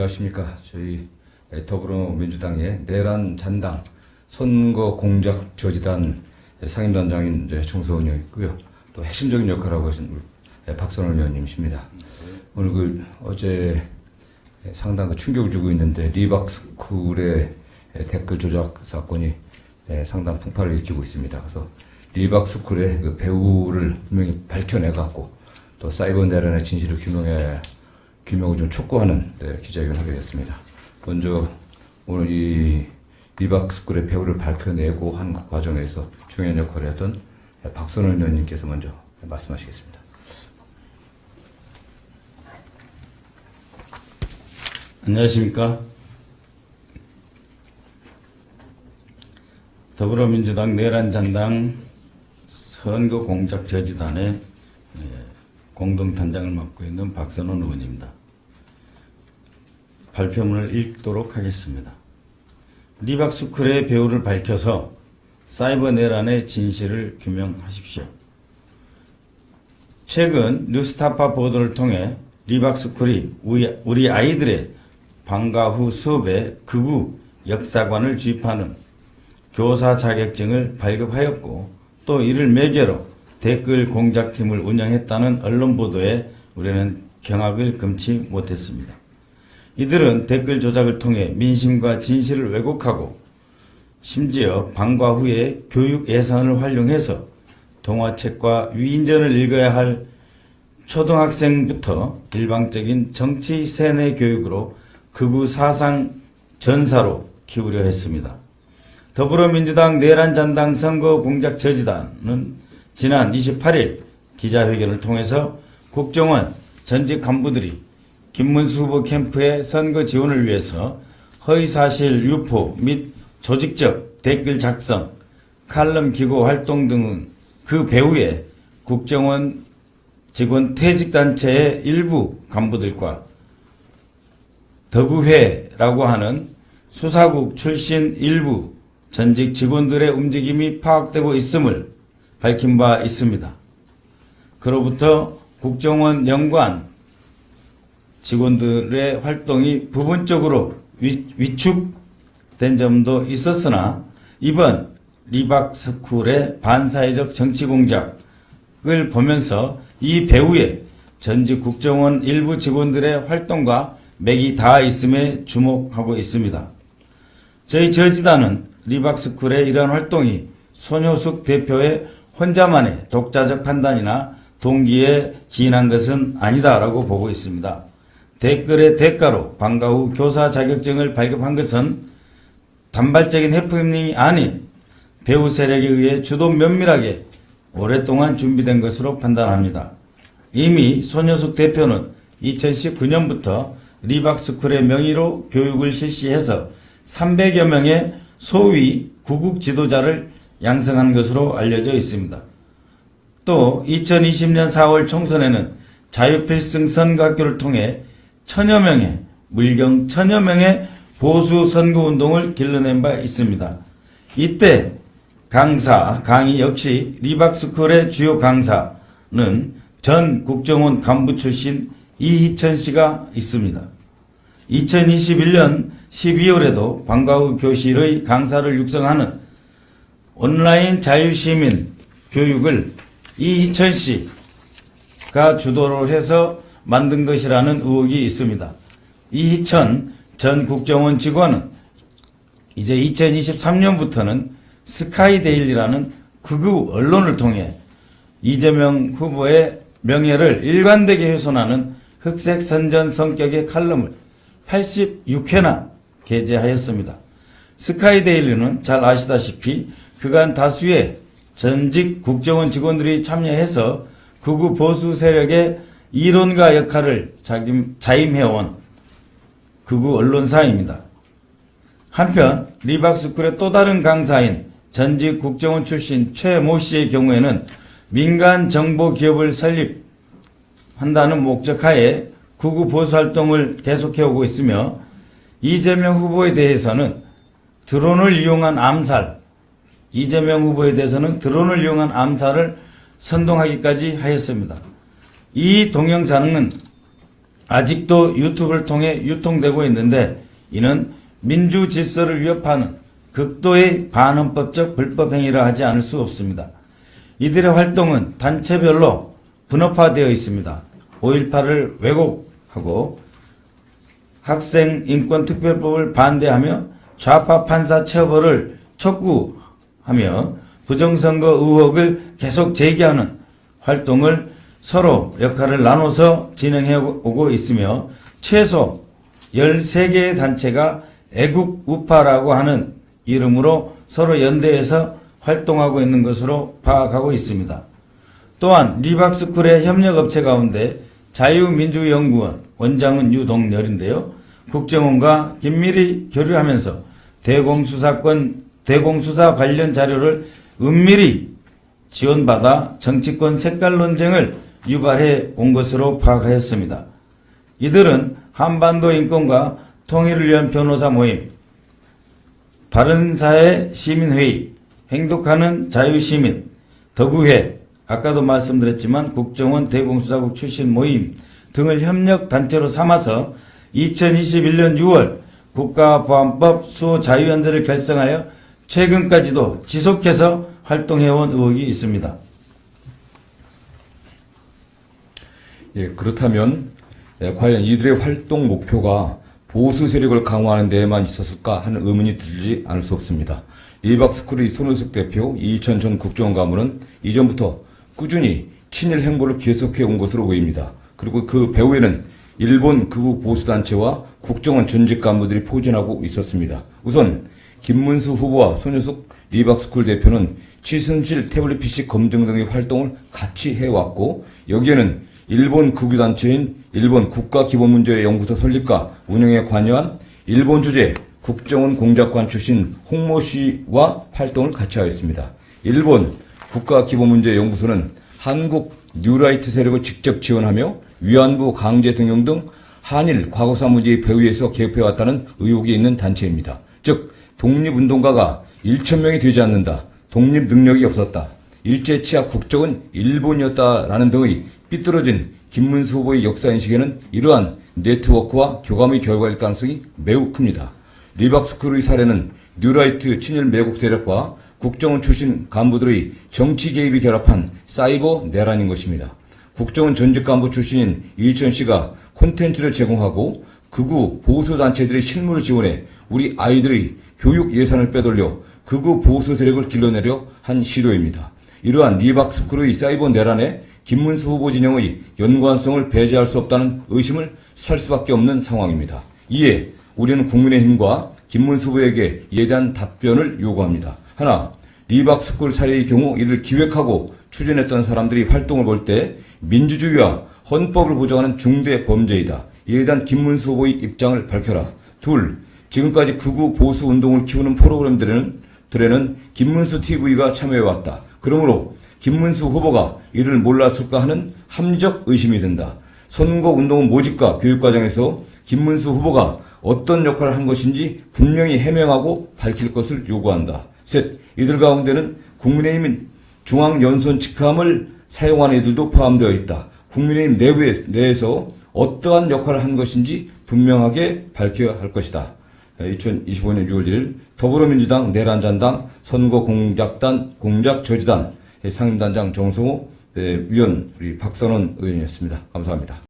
안녕하십니까. 저희 더불어민주당의 내란 잔당 선거 공작 저지단 상임단장인 정서은 의원이 있고요. 또 핵심적인 역할을 하고 계신 박선원 의원님이십니다. 오늘 어제 상당히 충격을 주고 있는데 리박스쿨의 댓글 조작 사건이 상당 풍파를 일으키고 있습니다. 그래서 리박스쿨의 그 배우를 분명히 밝혀내갖고 또 사이버 내란의 진실을 규명을 좀 촉구하는 기자회견을 하게 됐습니다. 먼저 오늘 이 리박스쿨의 배우를 밝혀내고 하는 그 과정에서 중요한 역할을 했던 박선원 의원님께서 먼저 말씀하시겠습니다. 안녕하십니까. 더불어민주당 내란잔당 선거 공작 저지단의 공동단장을 맡고 있는 박선원 의원입니다. 발표문을 읽도록 하겠습니다. 리박스쿨의 배우를 밝혀서 사이버 내란의 진실을 규명하십시오. 최근 뉴스타파 보도를 통해 리박스쿨이 우리 아이들의 방과 후 수업에 극우 역사관을 주입하는 교사 자격증을 발급하였고 또 이를 매개로 댓글 공작팀을 운영했다는 언론 보도에 우리는 경악을 금치 못했습니다. 이들은 댓글 조작을 통해 민심과 진실을 왜곡하고 심지어 방과 후에 교육 예산을 활용해서 동화책과 위인전을 읽어야 할 초등학생부터 일방적인 정치 세뇌 교육으로 극우 사상 전사로 키우려 했습니다. 더불어민주당 내란잔당 선거 공작 저지단은 지난 28일 기자회견을 통해서 국정원 전직 간부들이 김문수 후보 캠프의 선거 지원을 위해서 허위사실 유포 및 조직적 댓글 작성, 칼럼 기고 활동 등 그 배후에 국정원 직원 퇴직단체의 일부 간부들과 더구회라고 하는 수사국 출신 일부 전직 직원들의 움직임이 파악되고 있음을 밝힌 바 있습니다. 그로부터 국정원 연관 직원들의 활동이 부분적으로 위축된 점도 있었으나 이번 리박스쿨의 반사회적 정치 공작을 보면서 이 배후에 전직 국정원 일부 직원들의 활동과 맥이 닿아 있음에 주목하고 있습니다. 저희 저지단은 리박스쿨의 이러한 활동이 손효숙 대표의 혼자만의 독자적 판단이나 동기에 기인한 것은 아니다라고 보고 있습니다. 댓글의 대가로 방과 후 교사 자격증을 발급한 것은 단발적인 해프닝이 아닌 배우 세력에 의해 주도 면밀하게 오랫동안 준비된 것으로 판단합니다. 이미 손효숙 대표는 2019년부터 리박스쿨의 명의로 교육을 실시해서 300여 명의 소위 구국 지도자를 양성한 것으로 알려져 있습니다. 또 2020년 4월 총선에는 자유필승 선거학교를 통해 물경 천여 명의 보수 선거운동을 길러낸 바 있습니다. 이때 강의 역시 리박스쿨의 주요 강사는 전 국정원 간부 출신 이희천 씨가 있습니다. 2021년 12월에도 방과 후 교실의 강사를 육성하는 온라인 자유시민 교육을 이희천 씨가 주도를 해서 만든 것이라는 의혹이 있습니다. 이희천 전 국정원 직원은 이제 2023년부터는 스카이데일리라는 극우 언론을 통해 이재명 후보의 명예를 일관되게 훼손하는 흑색 선전 성격의 칼럼을 86회나 게재하였습니다. 스카이데일리는 잘 아시다시피 그간 다수의 전직 국정원 직원들이 참여해서 극우 보수 세력의 이론가 역할을 자임해온 극우 언론사입니다. 한편 리박스쿨의 또 다른 강사인 전직 국정원 출신 최모 씨의 경우에는 민간 정보 기업을 설립한다는 목적하에 극우 보수 활동을 계속해오고 있으며 이재명 후보에 대해서는 드론을 이용한 암살을 선동하기까지 하였습니다. 이 동영상은 아직도 유튜브를 통해 유통되고 있는데 이는 민주 질서를 위협하는 극도의 반헌법적 불법 행위라 하지 않을 수 없습니다. 이들의 활동은 단체별로 분업화되어 있습니다. 5.18을 왜곡하고 학생인권특별법을 반대하며 좌파 판사 처벌을 촉구하며 부정선거 의혹을 계속 제기하는 활동을 서로 역할을 나눠서 진행해 오고 있으며 최소 13개의 단체가 애국 우파라고 하는 이름으로 서로 연대해서 활동하고 있는 것으로 파악하고 있습니다. 또한 리박스쿨의 협력업체 가운데 자유민주연구원 원장은 유동열인데요. 국정원과 긴밀히 교류하면서 대공수사 관련 자료를 은밀히 지원받아 정치권 색깔 논쟁을 유발해 온 것으로 파악하였습니다. 이들은 한반도 인권과 통일을 위한 변호사 모임, 바른사회 시민회의, 행복하는 자유시민, 더구회, 아까도 말씀드렸지만 국정원 대공수사국 출신 모임 등을 협력단체로 삼아서 2021년 6월 국가보안법 수호자유연대를 결성하여 최근까지도 지속해서 활동해온 의혹이 있습니다. 예, 그렇다면 과연 이들의 활동 목표가 보수 세력을 강화하는 데에만 있었을까 하는 의문이 들지 않을 수 없습니다. 리박스쿨의 손은숙 대표, 이희천 전 국정원 가문은 이전부터 꾸준히 친일 행보를 계속해 온 것으로 보입니다. 그리고 그 배후에는 일본 극우 보수단체와 국정원 전직 간부들이 포진하고 있었습니다. 우선 김문수 후보와 손은숙 리박스쿨 대표는 최순실 태블릿 PC 검증 등의 활동을 같이 해왔고, 여기에는 일본 극우단체인 일본 국가기본문제연구소 설립과 운영에 관여한 일본 주재 국정원 공작관 출신 홍모 씨와 활동을 같이 하였습니다. 일본 국가기본문제연구소는 한국 뉴라이트 세력을 직접 지원하며 위안부 강제 등용 등 한일 과거사 문제의 배후에서 개입해왔다는 의혹이 있는 단체입니다. 즉 독립운동가가 1,000명이 되지 않는다, 독립 능력이 없었다, 일제 치하 국적은 일본이었다라는 등의 삐뚤어진 김문수 후보의 역사인식에는 이러한 네트워크와 교감의 결과일 가능성이 매우 큽니다. 리박스쿨의 사례는 뉴라이트 친일 매국 세력과 국정원 출신 간부들의 정치 개입이 결합한 사이버 내란인 것입니다. 국정원 전직 간부 출신인 이희천 씨가 콘텐츠를 제공하고 극우 보수단체들의 실무를 지원해 우리 아이들의 교육 예산을 빼돌려 극우 보수 세력을 길러내려 한 시도입니다. 이러한 리박스쿨의 사이버 내란에 김문수 후보 진영의 연관성을 배제할 수 없다는 의심을 살 수밖에 없는 상황입니다. 이에 우리는 국민의힘과 김문수 후보에게 이에 대한 답변을 요구합니다. 하나, 리박스쿨 사례의 경우 이를 기획하고 추진했던 사람들이 활동을 볼 때 민주주의와 헌법을 보장하는 중대 범죄이다. 이에 대한 김문수 후보의 입장을 밝혀라. 둘, 지금까지 극우 보수 운동을 키우는 프로그램들에는 김문수 TV가 참여해왔다. 그러므로 김문수 후보가 이를 몰랐을까 하는 합리적 의심이 든다. 선거운동 모집과 교육과정에서 김문수 후보가 어떤 역할을 한 것인지 분명히 해명하고 밝힐 것을 요구한다. 셋, 이들 가운데는 국민의힘 중앙연수원 직함을 사용한 이들도 포함되어 있다. 국민의힘 내에서 어떠한 역할을 한 것인지 분명하게 밝혀야 할 것이다. 2025년 6월 1일 더불어민주당 내란잔당 선거공작단 공작저지단 상임단장 정성호 위원, 우리 박선원 의원이었습니다. 감사합니다.